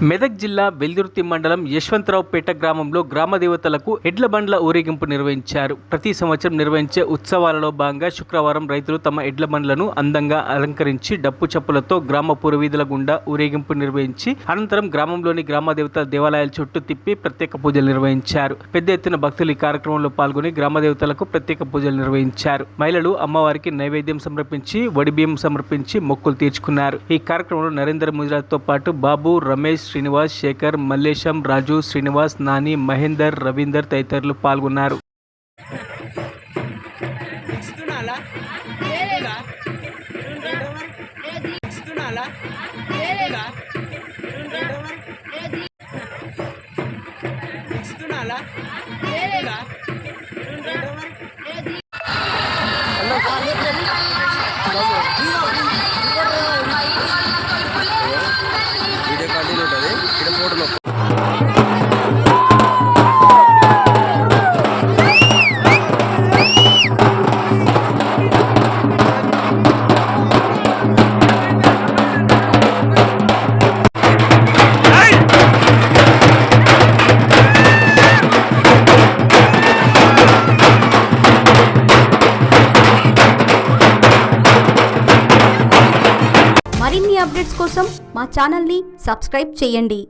మెదక్ జిల్లా వెల్దుర్తి మండలం యశ్వంతరావుపేట గ్రామంలో గ్రామ దేవతలకు ఎడ్ల బండ్ల ఊరేగింపు నిర్వహించారు. ప్రతి సంవత్సరం నిర్వహించే ఉత్సవాలలో భాగంగా శుక్రవారం రైతులు తమ ఎడ్ల బండ్లను అందంగా అలంకరించి డప్పు చప్పులతో గ్రామ పురవీధుల గుండా ఊరేగింపు నిర్వహించి అనంతరం గ్రామంలోని గ్రామ దేవత దేవాలయాల చుట్టూ తిప్పి ప్రత్యేక పూజలు నిర్వహించారు. పెద్ద ఎత్తున భక్తులు ఈ కార్యక్రమంలో పాల్గొని గ్రామ దేవతలకు ప్రత్యేక పూజలు నిర్వహించారు. మహిళలు అమ్మవారికి నైవేద్యం సమర్పించి వడిబియ్యం సమర్పించి మొక్కులు తీర్చుకున్నారు. ఈ కార్యక్రమంలో నరేంద్ర ముజరాజ్తో పాటు బాబు, రమేష్, శ్రీనివాస్, శేఖర్, మల్లేశం, రాజు, శ్రీనివాస్, నాని, మహేందర్, రవీందర్ తదితరులు పాల్గొన్నారు. మరిన్ని అప్డేట్స్ కోసం మా ఛానల్ని సబ్స్క్రైబ్ చేయండి.